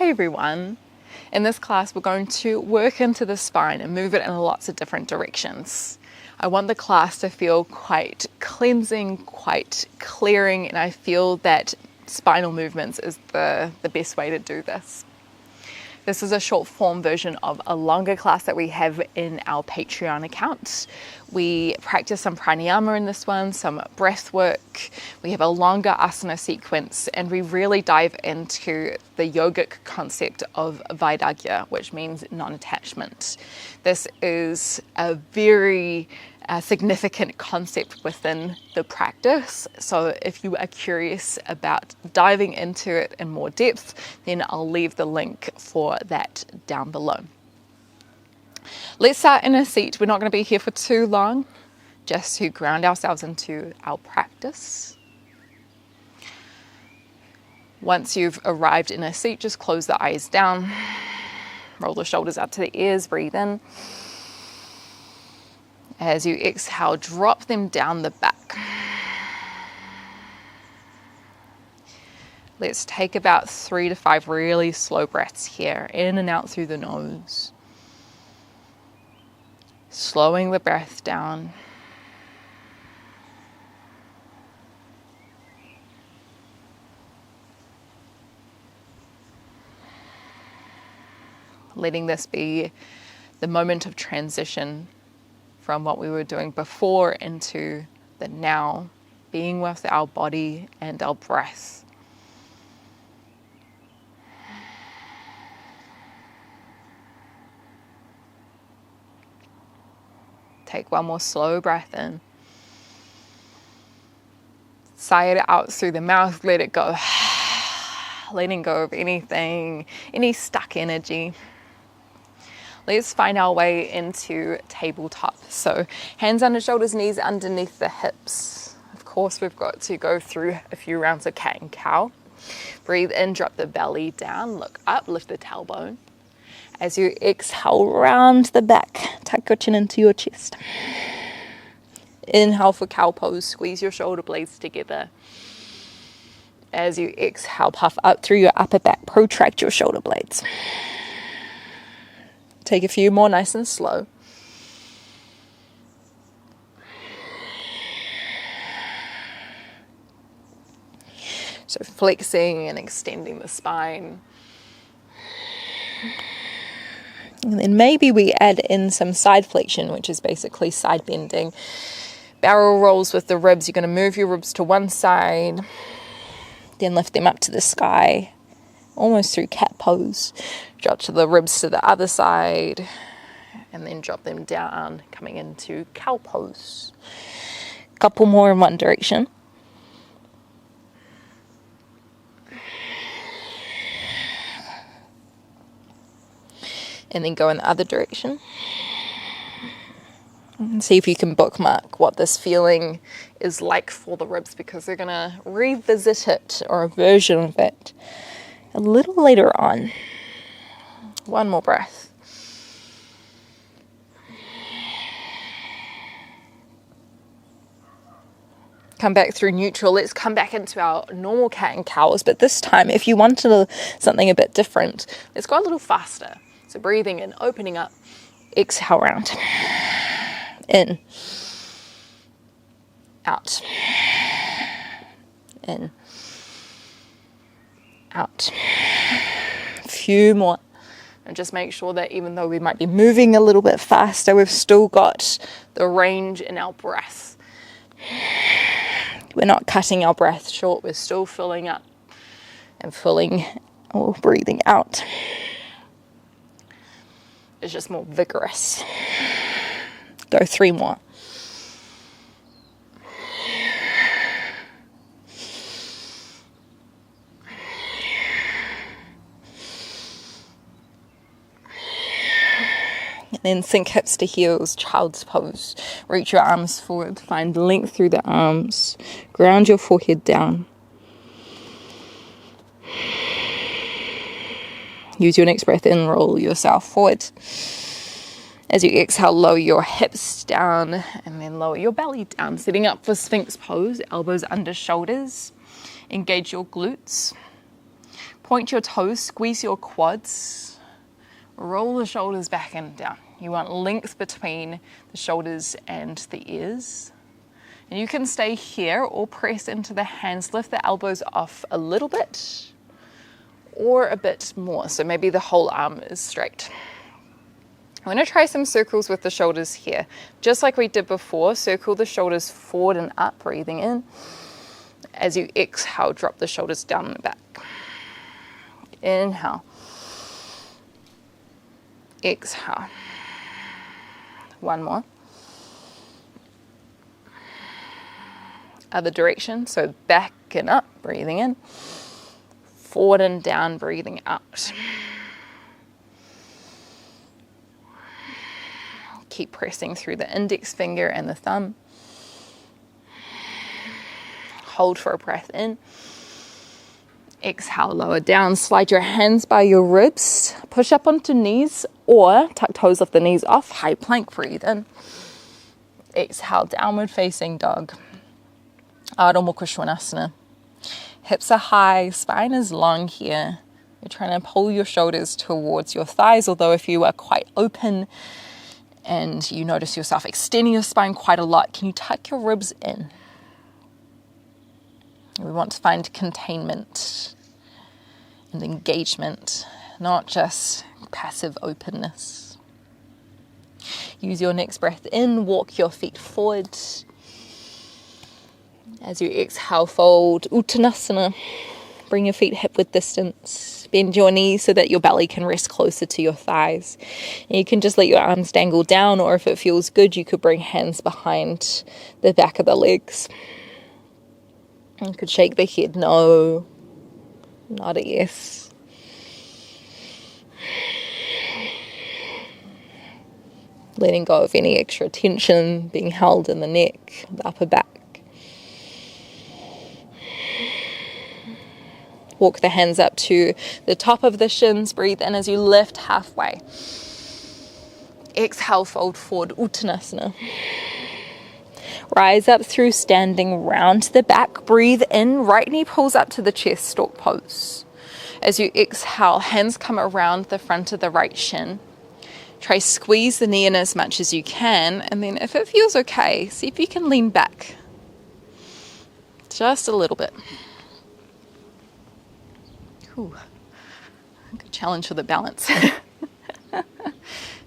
Hey everyone! In this class we're going to work into the spine and move it in lots of different directions. I want the class to feel quite cleansing, quite clearing, and I feel that spinal movements is the best way to do this. This is a short form version of a longer class that we have in our Patreon account. We practice some pranayama in this one, some breath work. We have a longer asana sequence, and we really dive into the yogic concept of vairagya, which means non-attachment. This is a very significant concept within the practice. So if you are curious about diving into it in more depth, then I'll leave the link for that down below. Let's start in a seat. We're not going to be here for too long, just to ground ourselves into our practice. Once you've arrived in a seat, just close the eyes down, roll the shoulders up to the ears, breathe in. As you exhale, drop them down the back. Let's take about 3 to 5 really slow breaths here, in and out through the nose. Slowing the breath down. Letting this be the moment of transition from what we were doing before into the now, being with our body and our breath. Take one more slow breath in. Sigh it out through the mouth, let it go. Letting go of anything, any stuck energy. Let's find our way into tabletop. So hands under shoulders, knees underneath the hips. Of course, we've got to go through a few rounds of cat and cow. Breathe in, drop the belly down, look up, lift the tailbone. As you exhale, round the back, tuck your chin into your chest. Inhale for cow pose, squeeze your shoulder blades together. As you exhale, puff up through your upper back, protract your shoulder blades. Take a few more, nice and slow. So flexing and extending the spine. And then maybe we add in some side flexion, which is basically side bending. Barrel rolls with the ribs. You're going to move your ribs to one side, then lift them up to the sky, almost through cat pose. Drop to the ribs to the other side, and then drop them down, coming into cow pose. Couple more in one direction. And then go in the other direction. And see if you can bookmark what this feeling is like for the ribs, because they're going to revisit it, or a version of it, a little later on. One more breath. Come back through neutral. Let's come back into our normal cat and cows, but this time, if you wanted something a bit different, let's go a little faster. So breathing in, opening up, exhale round. In. Out. In. Out. A few more. And just make sure that even though we might be moving a little bit faster, we've still got the range in our breath. We're not cutting our breath short. We're still filling up and filling or breathing out. It's just more vigorous. Go 3 more. And then sink hips to heels, child's pose. Reach your arms forward, find length through the arms. Ground your forehead down. Use your next breath in, roll yourself forward. As you exhale, lower your hips down and then lower your belly down. Setting up for Sphinx pose, elbows under shoulders. Engage your glutes. Point your toes, squeeze your quads, roll the shoulders back and down. You want length between the shoulders and the ears. And you can stay here or press into the hands, lift the elbows off a little bit or a bit more. So maybe the whole arm is straight. I'm going to try some circles with the shoulders here. Just like we did before, circle the shoulders forward and up, breathing in. As you exhale, drop the shoulders down the back. Inhale. Exhale. One more. Other direction, so back and up, breathing in. Forward and down, breathing out. Keep pressing through the index finger and the thumb. Hold for a breath in. Exhale, lower down. Slide your hands by your ribs. Push up onto knees or tuck toes lift the knees off. High plank, breathe in. Exhale, downward facing dog. Adho Mukha Svanasana. Hips are high, spine is long here. You're trying to pull your shoulders towards your thighs, although if you are quite open and you notice yourself extending your spine quite a lot, can you tuck your ribs in? We want to find containment and engagement, not just passive openness. Use your next breath in, walk your feet forward. As you exhale, fold Uttanasana. Bring your feet hip width distance. Bend your knees so that your belly can rest closer to your thighs. And you can just let your arms dangle down, or if it feels good, you could bring hands behind the back of the legs. You could shake the head no, not a yes. Letting go of any extra tension being held in the neck, the upper back. Walk the hands up to the top of the shins. Breathe in as you lift halfway. Exhale, fold forward, Uttanasana. Rise up through standing, round to the back. Breathe in, right knee pulls up to the chest, stork pose. As you exhale, hands come around the front of the right shin. Try squeeze the knee in as much as you can, and then if it feels okay, see if you can lean back. Just a little bit. Ooh, good challenge for the balance.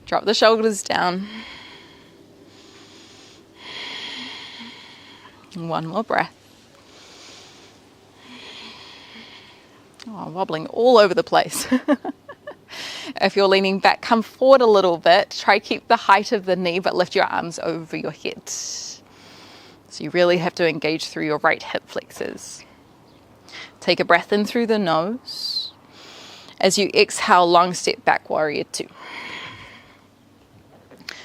Drop the shoulders down. One more breath. Oh, wobbling all over the place. If you're leaning back, come forward a little bit. Try keep the height of the knee, but lift your arms over your head. So you really have to engage through your right hip flexors. Take a breath in through the nose. As you exhale, long step back, warrior two.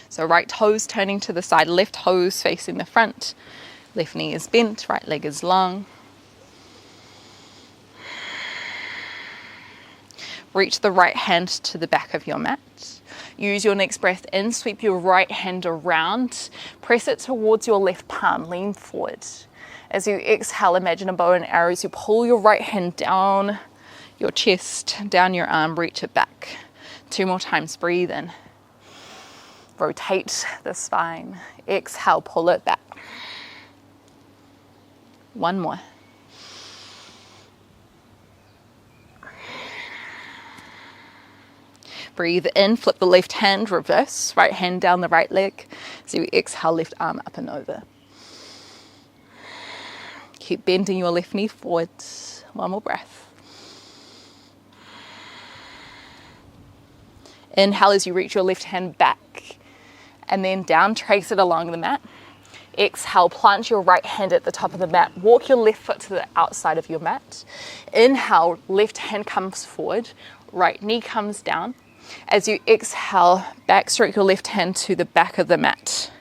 So right toes turning to the side, left toes facing the front. Left knee is bent, right leg is long. Reach the right hand to the back of your mat. Use your next breath in, sweep your right hand around. Press it towards your left palm, lean forward. As you exhale, imagine a bow and arrows. You pull your right hand down your chest, down your arm, reach it back. 2 more times, breathe in. Rotate the spine. Exhale, pull it back. 1 more. Breathe in, flip the left hand, reverse, right hand down the right leg. So you exhale, left arm up and over. Keep bending your left knee forward. 1 more breath. Inhale as you reach your left hand back and then down, trace it along the mat. Exhale, plant your right hand at the top of the mat. Walk your left foot to the outside of your mat. Inhale, left hand comes forward, right knee comes down. As you exhale, back stroke your left hand to the back of the mat.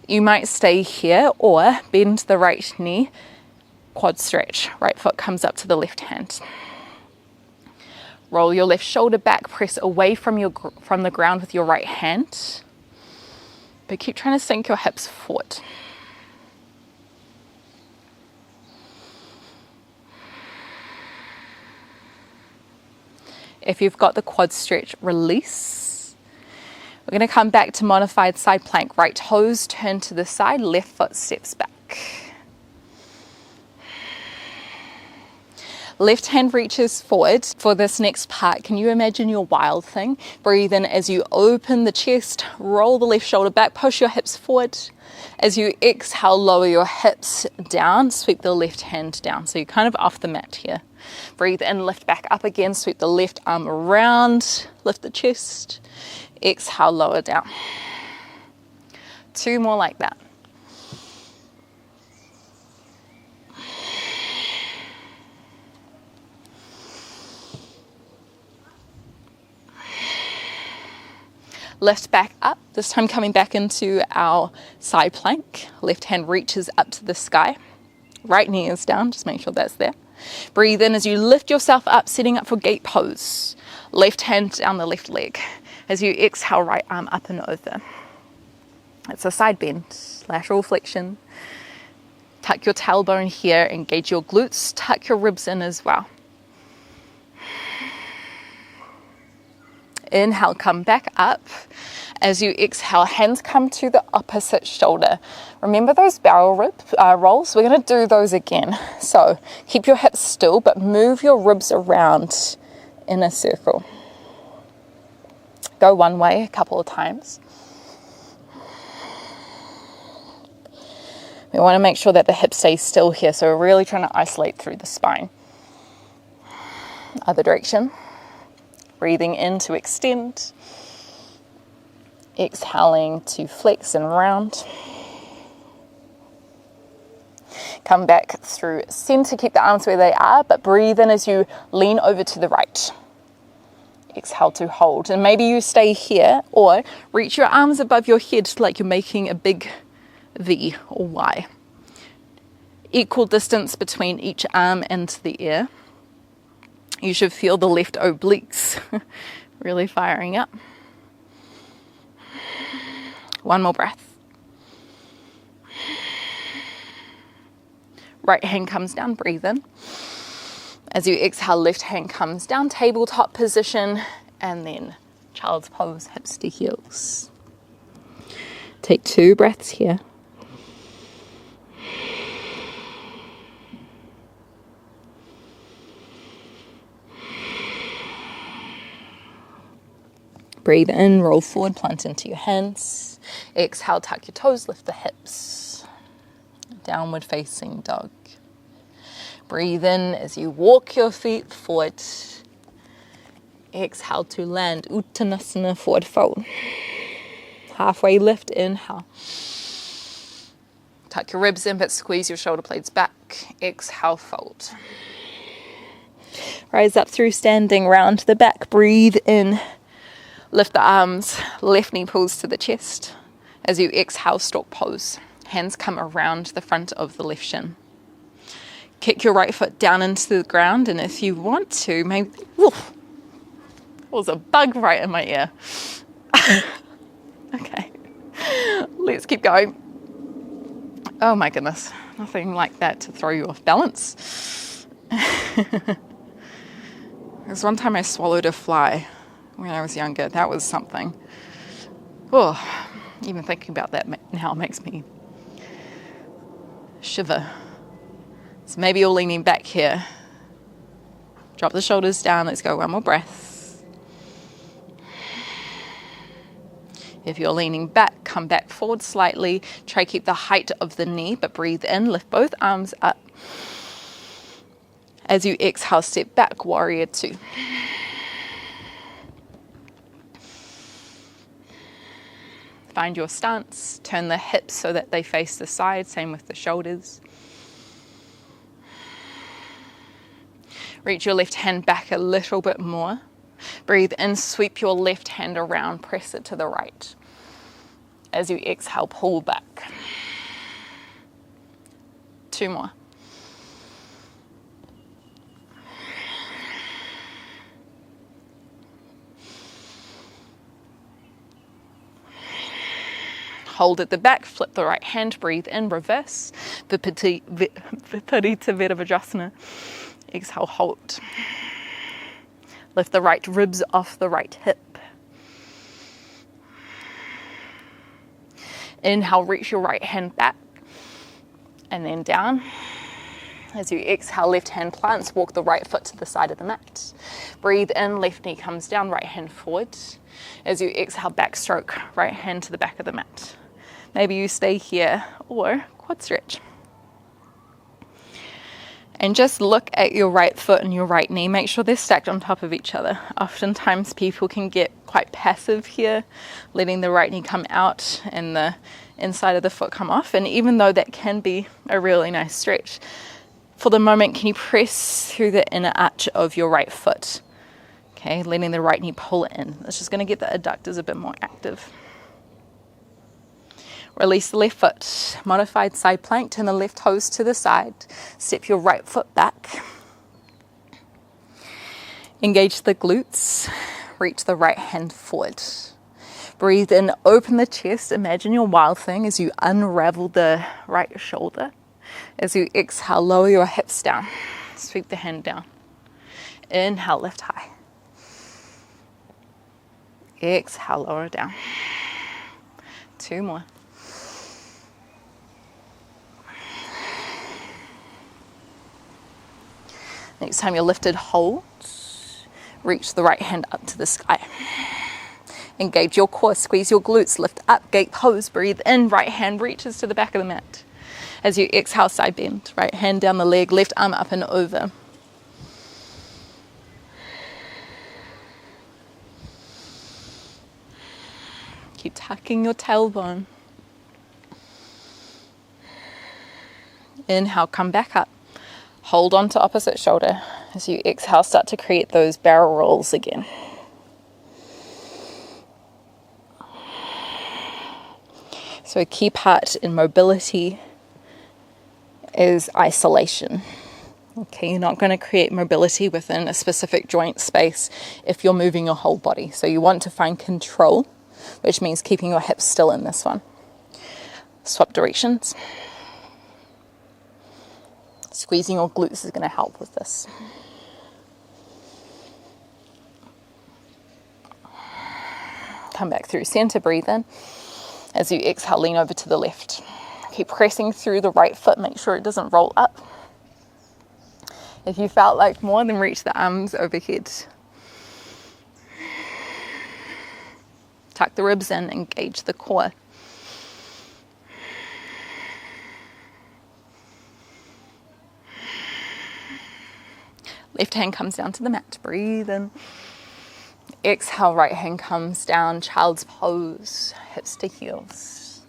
You might stay here or bend the right knee, quad stretch. Right foot comes up to the left hand. Roll your left shoulder back, press away from the ground with your right hand. But keep trying to sink your hips forward. If you've got the quad stretch, release. We're going to come back to modified side plank. Right toes turn to the side, left foot steps back. Left hand reaches forward. For this next part, can you imagine your wild thing? Breathe in as you open the chest, roll the left shoulder back, push your hips forward. As you exhale, lower your hips down, sweep the left hand down. So you're kind of off the mat here. Breathe in, lift back up again, sweep the left arm around, lift the chest. Exhale, lower down. 2 more like that. Lift back up, this time coming back into our side plank. Left hand reaches up to the sky. Right knee is down, just make sure that's there. Breathe in as you lift yourself up, setting up for gate pose. Left hand down the left leg. As you exhale, right arm up and over. It's a side bend, lateral flexion. Tuck your tailbone here, engage your glutes, tuck your ribs in as well. Inhale, come back up. As you exhale, hands come to the opposite shoulder. Remember those barrel rolls? We're going to do those again. So keep your hips still, but move your ribs around in a circle. Go one way a couple of times. We want to make sure that the hip stays still here, so we're really trying to isolate through the spine. Other direction. Breathing in to extend. Exhaling to flex and round. Come back through center, keep the arms where they are, but breathe in as you lean over to the right. Exhale to hold, and maybe you stay here or reach your arms above your head like you're making a big V or Y. Equal distance between each arm and the air. You should feel the left obliques really firing up. One more breath. Right hand comes down, breathe in. As you exhale, left hand comes down, tabletop position, and then child's pose, hips to heels. Take 2 breaths here. Breathe in, roll forward, plant into your hands. Exhale, tuck your toes, lift the hips. Downward facing dog. Breathe in as you walk your feet forward. Exhale to land, Uttanasana, forward fold. Halfway lift, inhale. Tuck your ribs in, but squeeze your shoulder blades back. Exhale, fold. Rise up through standing, round to the back. Breathe in. Lift the arms, left knee pulls to the chest. As you exhale, stork pose. Hands come around the front of the left shin. Kick your right foot down into the ground, and if you want to, maybe... Oof, there was a bug right in my ear. Okay, let's keep going. Oh my goodness, nothing like that to throw you off balance. There's one time I swallowed a fly when I was younger. That was something. Oh, even thinking about that now makes me shiver. So maybe you're leaning back here. Drop the shoulders down. Let's go one more breath. If you're leaning back, come back forward slightly. Try keep the height of the knee, but breathe in. Lift both arms up. As you exhale, step back, warrior 2. Find your stance. Turn the hips so that they face the side. Same with the shoulders. Reach your left hand back a little bit more. Breathe in, sweep your left hand around, press it to the right. As you exhale, pull back. 2 more. Hold at the back, flip the right hand, breathe in, reverse. Viparita Virabhadrasana. Exhale, hold. Lift the right ribs off the right hip. Inhale, reach your right hand back and then down. As you exhale, left hand plants, walk the right foot to the side of the mat. Breathe in, left knee comes down, right hand forward. As you exhale, backstroke, right hand to the back of the mat. Maybe you stay here or quad stretch. And just look at your right foot and your right knee. Make sure they're stacked on top of each other. Oftentimes people can get quite passive here, letting the right knee come out and the inside of the foot come off. And even though that can be a really nice stretch, for the moment, can you press through the inner arch of your right foot? Okay, letting the right knee pull it in. It's just going to get the adductors a bit more active. Release the left foot. Modified side plank. Turn the left toes to the side. Step your right foot back. Engage the glutes. Reach the right hand forward. Breathe in, open the chest. Imagine your wild thing as you unravel the right shoulder. As you exhale, lower your hips down. Sweep the hand down. Inhale, lift high. Exhale, lower down. 2 more. Next time you're lifted, hold. Reach the right hand up to the sky. Engage your core, squeeze your glutes, lift up, gate pose, breathe in, right hand reaches to the back of the mat. As you exhale, side bend, right hand down the leg, left arm up and over. Keep tucking your tailbone. Inhale, come back up. Hold on to opposite shoulder. As you exhale, start to create those barrel rolls again. So a key part in mobility is isolation. Okay, you're not going to create mobility within a specific joint space if you're moving your whole body. So you want to find control, which means keeping your hips still in this one. Swap directions. Squeezing your glutes is going to help with this. Come back through center, breathe in. As you exhale, lean over to the left. Keep pressing through the right foot, make sure it doesn't roll up. If you felt like more, then reach the arms overhead. Tuck the ribs in, engage the core. Left hand comes down to the mat, breathe in. Exhale, right hand comes down, child's pose, hips to heels.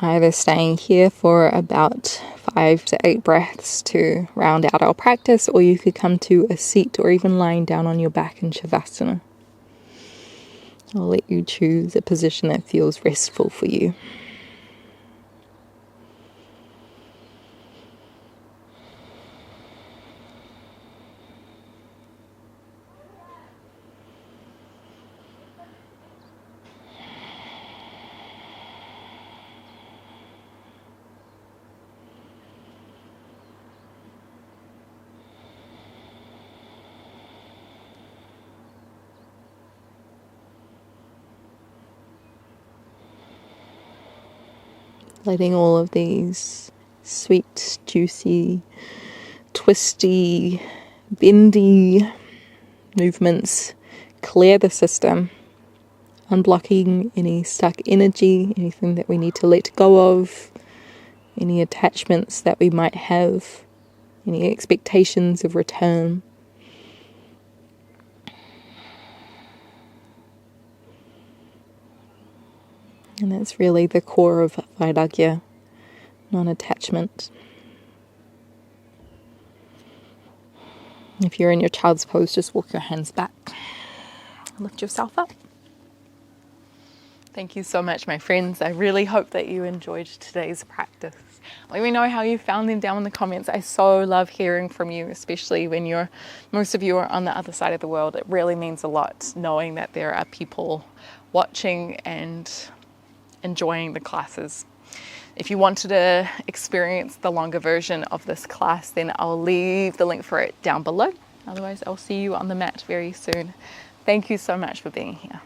Either staying here for about 5 to 8 breaths to round out our practice, or you could come to a seat or even lying down on your back in Shavasana. I'll let you choose a position that feels restful for you. Letting all of these sweet, juicy, twisty, bendy movements clear the system, unblocking any stuck energy, anything that we need to let go of, any attachments that we might have, any expectations of return. And that's really the core of Vairagya, non-attachment. If you're in your child's pose, just walk your hands back. Lift yourself up. Thank you so much, my friends. I really hope that you enjoyed today's practice. Let me know how you found them down in the comments. I so love hearing from you, especially when most of you are on the other side of the world. It really means a lot knowing that there are people watching and enjoying the classes. If you wanted to experience the longer version of this class, then I'll leave the link for it down below. Otherwise, I'll see you on the mat very soon. Thank you so much for being here.